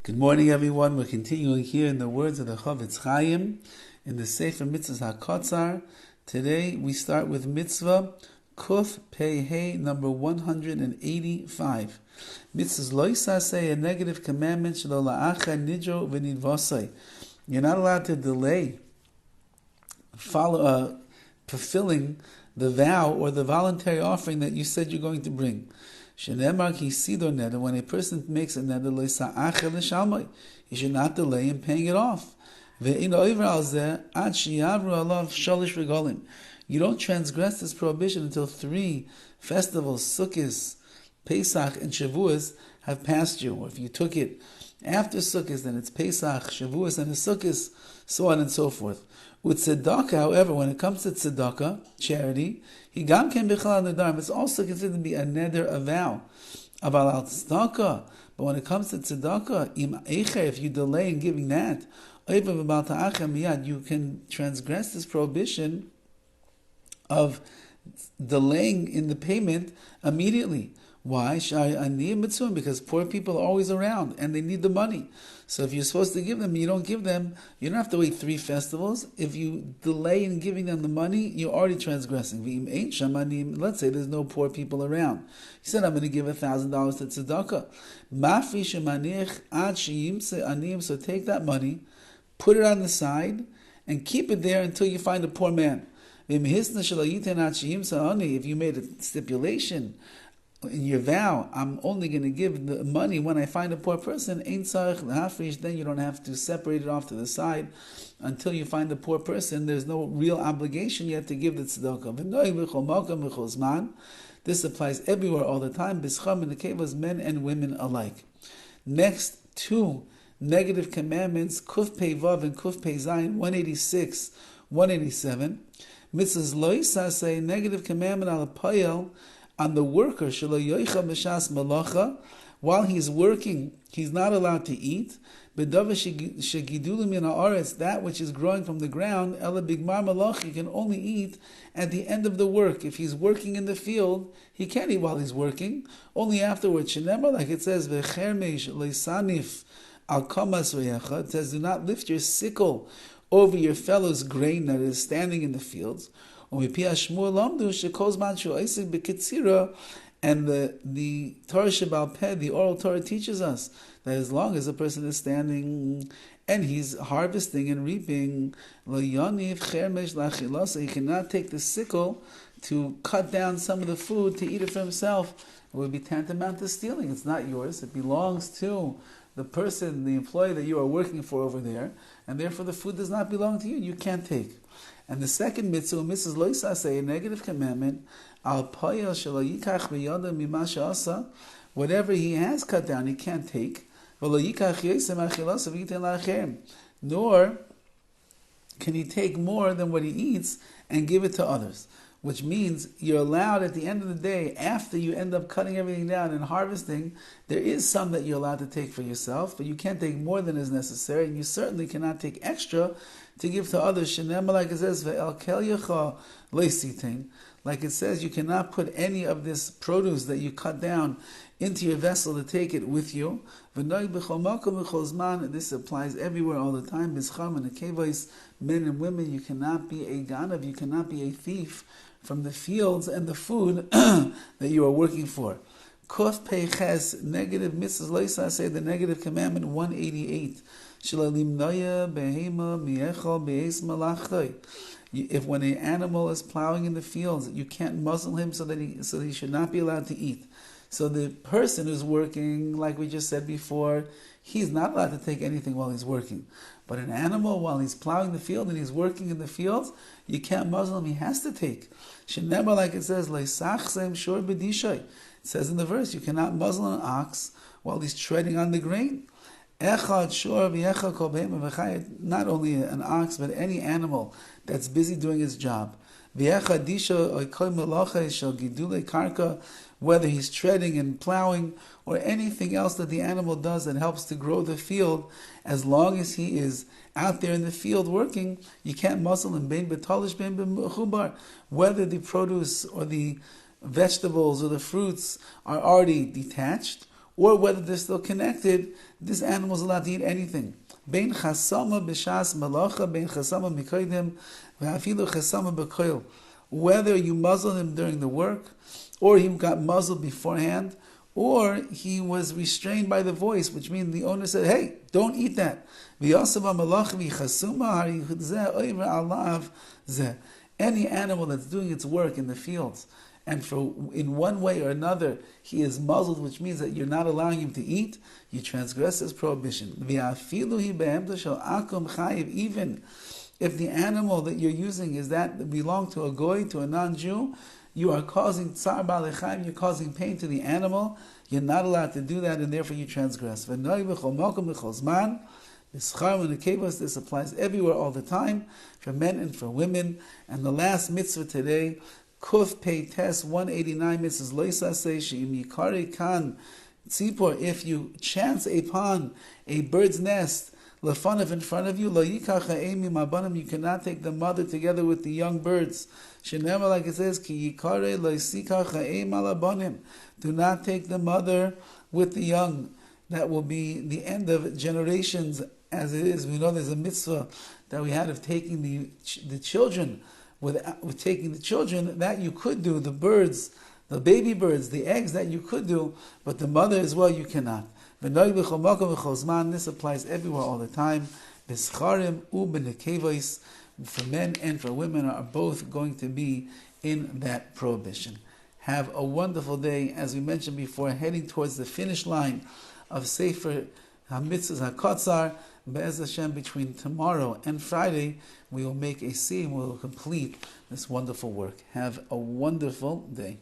Good morning, everyone. We're continuing here in the words of the Horowitz in the Sefer Mitzvahs HaKotzar. Today we start with Mitzvah Kuf Pei Hey, number 185. Mitzvahs lo yisaseh, a negative commandment, shelo la'acha nidro v'nidvosai. You're not allowed to delay fulfilling the vow or the voluntary offering that you said you're going to bring. Shenemar ki sidor neder, when a person makes a neder, lo yisa'acher l'shalmai, he should not delay in paying it off. Ve'in over al zeh, ad sheyavru alav shalish regalim. You don't transgress this prohibition until 3 festivals, Sukkot, Pesach, and Shavuos have passed you. Or if you took it after Sukkot, then it's Pesach, Shavuos, and the Sukkot, so on and so forth. With tzedakah, however, when it comes to tzedakah, charity, he gam ken b'chal nedarim. It's also considered to be a neder, a vow. Aval al tzedakah, but when it comes to tzedakah, im eicher, if you delay in giving that, you can transgress this prohibition of delaying in the payment immediately. Why? Because poor people are always around and they need the money. So if you're supposed to give them, you don't give them, you don't have to wait 3 festivals. If you delay in giving them the money, you're already transgressing. Let's say there's no poor people around. He said, I'm going to give $1,000 to tzedakah. So take that money, put it on the side, and keep it there until you find a poor man. If you made a stipulation in your vow, I'm only going to give the money when I find a poor person, then you don't have to separate it off to the side until you find a poor person. There's no real obligation yet to give the tzedakah. This applies everywhere all the time, in the kevos, men and women alike. Next, 2 negative commandments, Kuf Pei Vav and Kuf Pei Zayin, 186, 187. Mitzvahs lo yisaseh, negative commandment al payel, on the worker, shelo yoicha b'shas malacha, while he's working, he's not allowed to eat. B'davar shegidulim min haaretz, that which is growing from the ground, ela bigmar malacha, he can only eat at the end of the work. If he's working in the field, he can't eat while he's working, only afterwards. Shenemar, like it says, v'chermesh leisanif al kamas v'yecha, it says, do not lift your sickle over your fellow's grain that is standing in the fields. And the Torah Shebal Peh, the oral Torah, teaches us that as long as a person is standing and he's harvesting and reaping, he cannot take the sickle to cut down some of the food to eat it for himself. It would be tantamount to stealing. It's not yours. It belongs to the person, the employee that you are working for over there, and therefore the food does not belong to you. You can't take. And the second mitzvah, Mrs. Lo Yisaseh, a negative commandment, al payel shelo yikach b'yadav mima she'asa, whatever he has cut down, he can't take. V'lo yikach yosem achilasav v'yiten la'achem, nor can he take more than what he eats and give it to others. Which means you're allowed at the end of the day, after you end up cutting everything down and harvesting, there is some that you're allowed to take for yourself, but you can't take more than is necessary, and you certainly cannot take extra to give to others. Like it says, like it says, you cannot put any of this produce that you cut down into your vessel to take it with you. This applies everywhere all the time. Men and women, you cannot be a ganav, you cannot be a thief from the fields and the food that you are working for. Kuf Pei Ches, negative mitzvahs lo yisaseh, the negative commandment, 188. If when an animal is plowing in the fields, you can't muzzle him so he should not be allowed to eat. So the person who's working, like we just said before, he's not allowed to take anything while he's working. But an animal, while he's plowing the field and he's working in the fields, you can't muzzle him, he has to take. Shenemar, like it says, leisachsem shor b'dishay. It says in the verse, you cannot muzzle an ox while he's treading on the grain. Echad shor v'echad kol behema v'chayet, not only an ox, but any animal that's busy doing its job. V'echad disha oikoi melacha shel gidulei karka, whether he's treading and plowing or anything else that the animal does that helps to grow the field, as long as he is out there in the field working, you can't muzzle him. Bein betalish bein b'chubar, whether the produce or the vegetables or the fruits are already detached, or whether they're still connected, this animal is allowed to eat anything. Bein chasama b'shas malacha, bein chasama mikoidim, v'afilu chasama b'koil. Whether you muzzle him during the work, or he got muzzled beforehand, or he was restrained by the voice, which means the owner said, hey, don't eat that. Any animal that's doing its work in the fields, and in one way or another he is muzzled, which means that you're not allowing him to eat, you transgress this prohibition. Even if the animal that you're using is that belong to a goy, to a non-Jew, you are causing tsar b'alechaim, you're causing pain to the animal. You're not allowed to do that, and therefore you transgress. This applies everywhere, all the time, for men and for women. And the last mitzvah today, Kuf Pei Tes 189, Mrs. Loisa says, She'im Yikari Kan Tzipor, if you chance upon a bird's nest, Lefanav in front of you, Lo Yikach Ha'emi Mabanim, you cannot take the mother together with the young birds. Shenema, like it says, Ki Yikare Lo Yisikach Ha'em Alabanim, do not take the mother with the young. That will be the end of generations as it is. We know there's a mitzvah that we had of taking the children, with taking the children, that you could do, the birds, the baby birds, the eggs, that you could do, but the mother as well you cannot. This applies everywhere all the time. For men and for women are both going to be in that prohibition. Have a wonderful day. As we mentioned before, heading towards the finish line of Sefer HaMitzvos HaKotzar. Be'ez Hashem, between tomorrow and Friday, we will make a siyum, we will complete this wonderful work. Have a wonderful day.